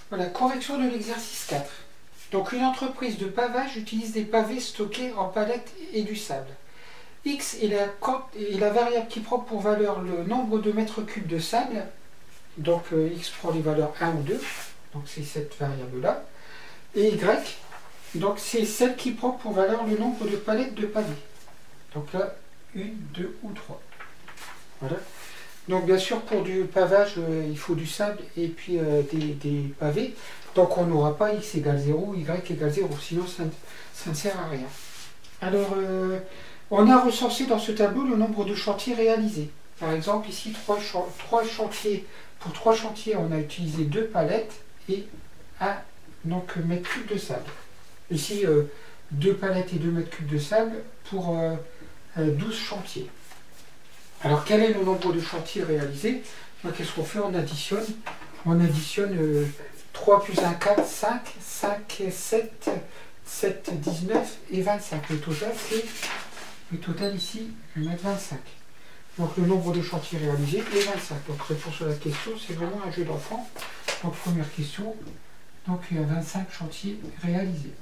Voilà, correction de l'exercice 4. Donc une entreprise de pavage utilise des pavés stockés en palettes et du sable. X est la variable qui prend pour valeur le nombre de mètres cubes de sable. Donc X prend les valeurs 1 ou 2. Donc c'est cette variable-là. Et Y, donc c'est celle qui prend pour valeur le nombre de palettes de pavés. Donc là, 1, 2 ou 3. Voilà. Donc bien sûr pour du pavage, il faut du sable et puis des pavés. Donc on n'aura pas X égale 0, Y égale 0, sinon ça ne sert à rien. Alors on a recensé dans ce tableau le nombre de chantiers réalisés. Par exemple ici, 3 chantiers. Pour 3 chantiers, on a utilisé 2 palettes et 1 mètre cube de sable. Ici, 2 palettes et 2 mètres cubes de sable pour 12 chantiers. Alors, quel est le nombre de chantiers réalisés? Qu'est-ce qu'on fait? On additionne. On additionne 3 plus 1, 4, 5, 5, 7, 7, 19 et 25. Le total ici, je vais mettre 25. Donc, le nombre de chantiers réalisés est 25. Donc, réponse à la question, c'est vraiment un jeu d'enfant. Donc, première question. Donc, il y a 25 chantiers réalisés.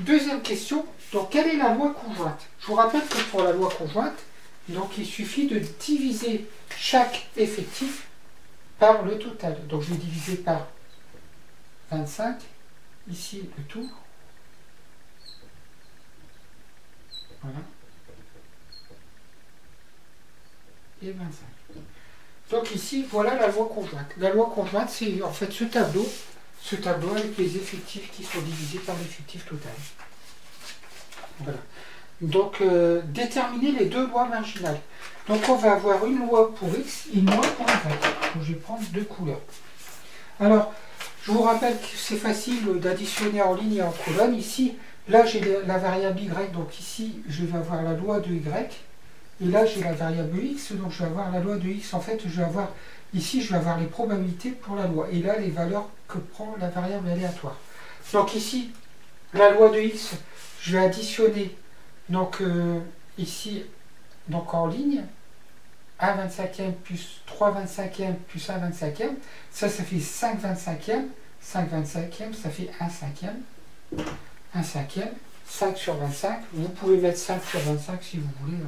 Deuxième question, donc quelle est la loi conjointe? Je vous rappelle que pour la loi conjointe, donc il suffit de diviser chaque effectif par le total. Donc je vais diviser par 25, ici le tout. Voilà. Et 25. Donc ici, voilà la loi conjointe. La loi conjointe, c'est en fait ce tableau avec les effectifs qui sont divisés par l'effectif total. Voilà. Donc, déterminer les deux lois marginales. Donc, on va avoir une loi pour X et une loi pour Y. Donc, je vais prendre 2 couleurs. Alors, je vous rappelle que c'est facile d'additionner en ligne et en colonne. Ici, là, j'ai la variable Y. Donc, ici, je vais avoir la loi de Y. Et là, j'ai la variable X. Donc, je vais avoir la loi de X. En fait, je vais avoir... Ici, je vais avoir les probabilités pour la loi. Et là, les valeurs que prend la variable aléatoire. Donc ici, la loi de X, je vais additionner, donc ici, donc en ligne, 1 25e plus 3 25e plus 1 25e. Ça fait 5 25e. 5 25e, ça fait 1 5e. 1 5e. 5 sur 25. Vous pouvez mettre 5 sur 25 si vous voulez.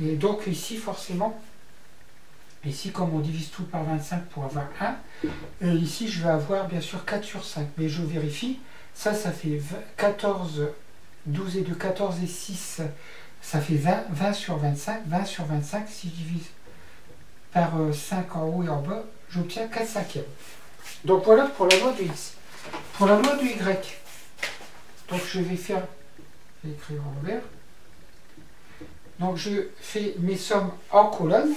Et donc ici, forcément... Ici, comme on divise tout par 25 pour avoir 1, ici, je vais avoir bien sûr 4 sur 5. Mais je vérifie, ça fait 14, 12 et 2, 14 et 6, ça fait 20, 20 sur 25. 20 sur 25, si je divise par 5 en haut et en bas, j'obtiens 4 cinquièmes. Donc voilà pour la loi de X. Pour la loi de Y, donc je vais écrire en vert. Donc je fais mes sommes en colonne.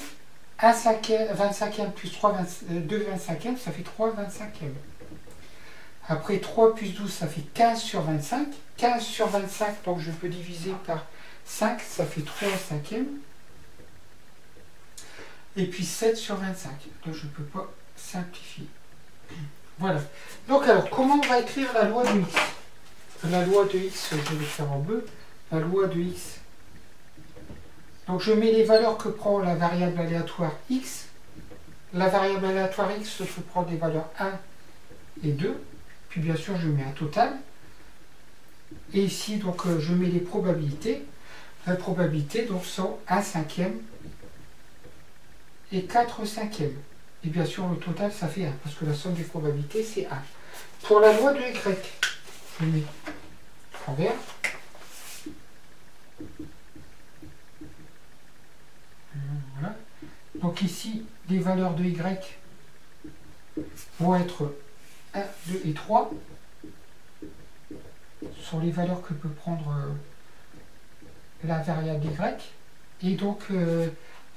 1 cinquième, 25e plus 3, 2 25e, ça fait 3 25e. Après 3 plus 12, ça fait 15 sur 25. 15 sur 25, donc je peux diviser par 5, ça fait 3 cinquièmes. Et puis 7 sur 25. Donc je ne peux pas simplifier. Voilà. Donc alors, comment on va écrire la loi de X? La loi de X, je vais le faire en bleu. La loi de X. Donc je mets les valeurs que prend la variable aléatoire X. La variable aléatoire X se prend des valeurs 1 et 2. Puis bien sûr je mets un total. Et ici donc je mets les probabilités. Les probabilités donc sont 1 cinquième et 4 cinquièmes. Et bien sûr le total ça fait 1 parce que la somme des probabilités c'est 1. Pour la loi de Y, je mets en vert. Voilà. Donc ici, les valeurs de Y vont être 1, 2 et 3. Ce sont les valeurs que peut prendre la variable Y. Et donc,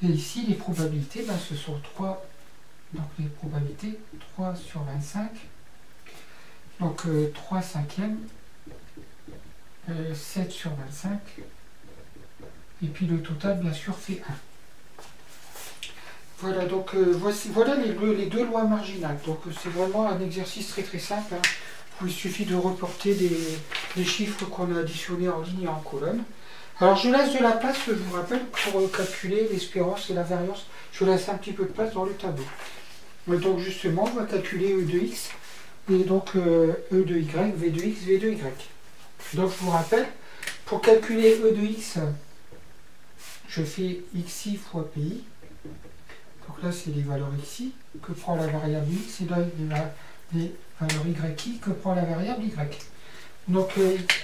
ici, les probabilités, ce sont 3. Donc les probabilités, 3 sur 25. Donc 3 cinquièmes, 7 sur 25. Et puis le total, bien sûr, fait 1. Voilà, donc voilà les deux lois marginales. Donc c'est vraiment un exercice très très simple, hein, où il suffit de reporter les chiffres qu'on a additionnés en ligne et en colonne. Alors je laisse de la place, je vous rappelle, pour calculer l'espérance et la variance. Je laisse un petit peu de place dans le tableau. Donc justement, on va calculer E de x, et donc E de y, V de x, V de y. Donc je vous rappelle, pour calculer E de x, je fais xi fois pi. Donc là, c'est les valeurs xi que prend la variable x, et là, les valeurs yi que prend la variable y. Donc,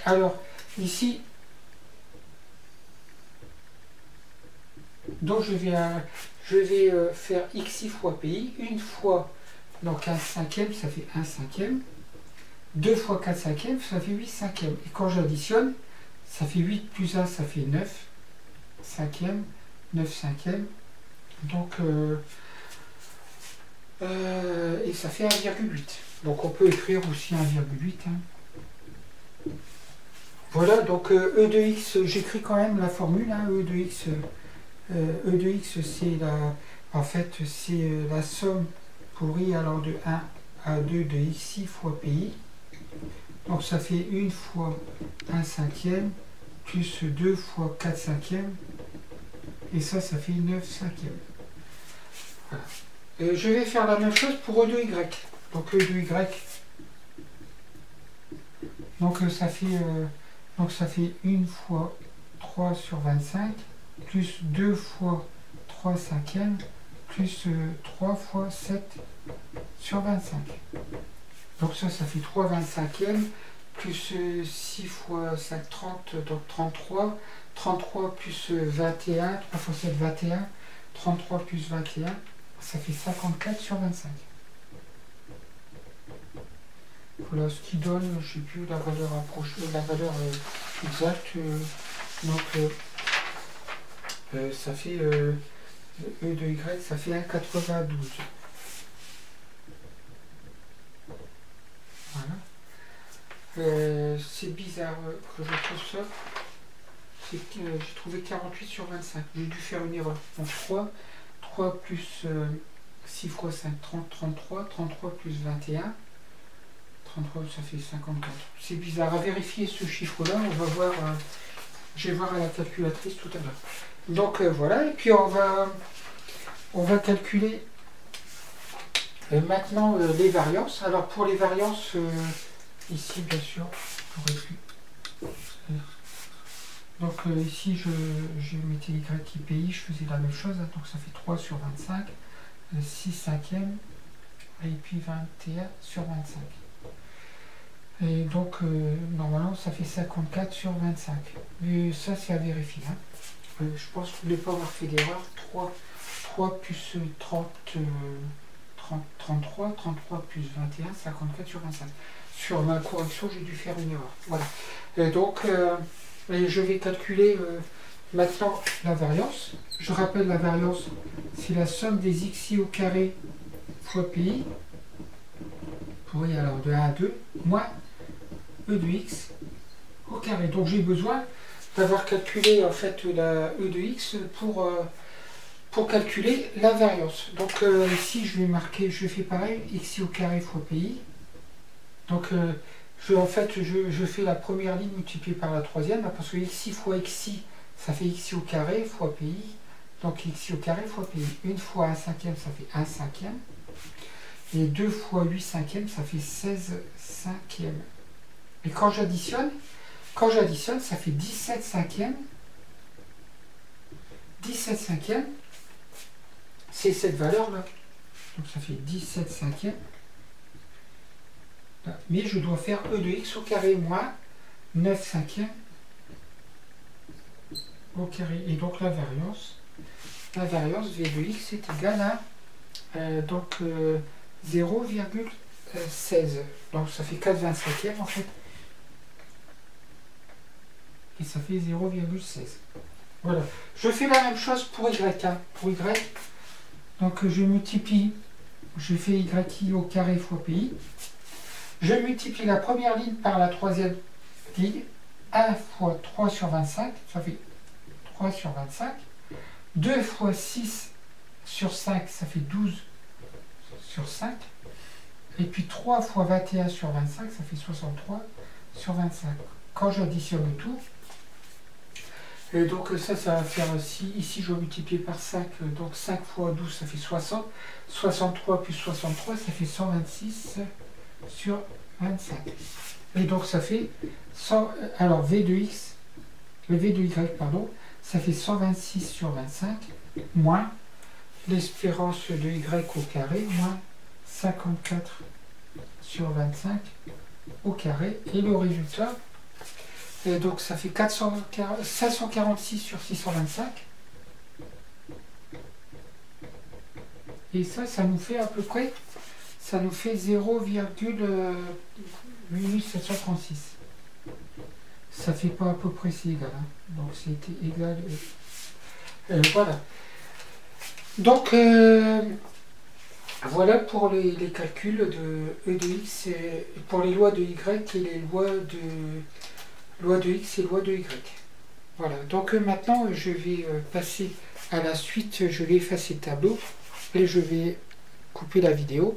alors, ici, donc je vais faire xi fois pi, une fois, donc 1 cinquième, ça fait 1 cinquième, 2 fois 4 cinquièmes, ça fait 8 cinquièmes. Et quand j'additionne, ça fait 8 plus 1, ça fait 9 cinquièmes, 9 cinquièmes. Donc, et ça fait 1,8. Donc on peut écrire aussi 1,8. Hein. Voilà, donc E de x, j'écris quand même la formule. Hein, E de x, c'est en fait, c'est la somme pour i allant de 1 à 2 de xi fois pi. Donc ça fait 1 fois 1 cinquième, plus 2 fois 4 cinquièmes. Et ça fait 9 cinquièmes. Voilà. Je vais faire la même chose pour E de y. Donc E de y. Donc ça fait 1 fois 3 sur 25, plus 2 fois 3 cinquièmes, plus 3 fois 7 sur 25. Donc ça fait 3 25e, plus 6 fois 5, 30, donc 33. 33 plus 21, 3 fois 7, 21. 33 plus 21, ça fait 54 sur 25. Voilà ce qui donne, je ne sais plus la valeur approchée, la valeur exacte. Donc ça fait E de Y, ça fait 1,92. Voilà. C'est bizarre que je trouve ça. J'ai trouvé 48 sur 25. J'ai dû faire une erreur. Donc 3 plus 6 fois 5, 30, 33. 33 plus 21. 33, ça fait 54. C'est bizarre. À vérifier ce chiffre-là, on va voir. Je vais voir à la calculatrice tout à l'heure. Donc voilà. Et puis on va calculer maintenant les variances. Alors pour les variances, ici bien sûr, j'aurais pu. Donc ici, je mettais y, pi, je faisais la même chose, hein, donc ça fait 3 sur 25, 6 cinquièmes, et puis 21 sur 25. Et donc, normalement, ça fait 54 sur 25. Mais ça, c'est à vérifier. Hein. Je pense que vous ne voulez pas avoir fait d'erreur. 3 plus 33, 33 plus 21, 54 sur 25. Sur ma correction, j'ai dû faire une erreur. Voilà. Et donc... et je vais calculer maintenant la variance. Je rappelle, la variance, c'est la somme des xi au carré fois pi, pour i alors de 1 à 2, moins E de x au carré. Donc j'ai besoin d'avoir calculé en fait la E de x pour calculer la variance. Donc ici je vais marquer, je fais pareil, xi au carré fois pi. Donc je fais la première ligne multipliée par la troisième, parce que xi fois xi, ça fait xi au carré fois pi. Donc xi au carré fois pi. 1 fois 1 cinquième, ça fait 1 cinquième. Et 2 fois 8 cinquièmes, ça fait 16 cinquièmes. Et quand j'additionne, ça fait 17 cinquièmes. 17 cinquièmes, c'est cette valeur-là. Donc ça fait 17 cinquièmes. Mais je dois faire E de x au carré moins 9 cinquièmes au carré. Et donc la variance V de x est égale à 0,16. Donc ça fait 4/25e en fait. Et ça fait 0,16. Voilà. Je fais la même chose pour y. Hein. Pour y, donc je multiplie, je fais yi au carré fois pi. Je multiplie la première ligne par la troisième ligne. 1 fois 3 sur 25, ça fait 3 sur 25. 2 fois 6 sur 5, ça fait 12 sur 5. Et puis 3 fois 21 sur 25, ça fait 63 sur 25. Quand j'additionne tout, Et donc ça va faire, ici je vais multiplier par 5, donc 5 fois 12 ça fait 60, 63 plus 63 ça fait 126 sur 25. Et donc ça fait 100, alors V de X, le V de Y, pardon, ça fait 126 sur 25, moins l'espérance de Y au carré, moins 54 sur 25 au carré, et le résultat, et donc ça fait 546 sur 625, et ça nous fait à peu près, ça nous fait 0,8736. Ça fait pas à peu près, c'est égal, hein. Donc c'était égal, voilà. Donc voilà pour les calculs de E de X, et pour les lois de Y et les lois de X et loi de Y. Voilà, donc maintenant je vais passer à la suite, je vais effacer le tableau et je vais couper la vidéo.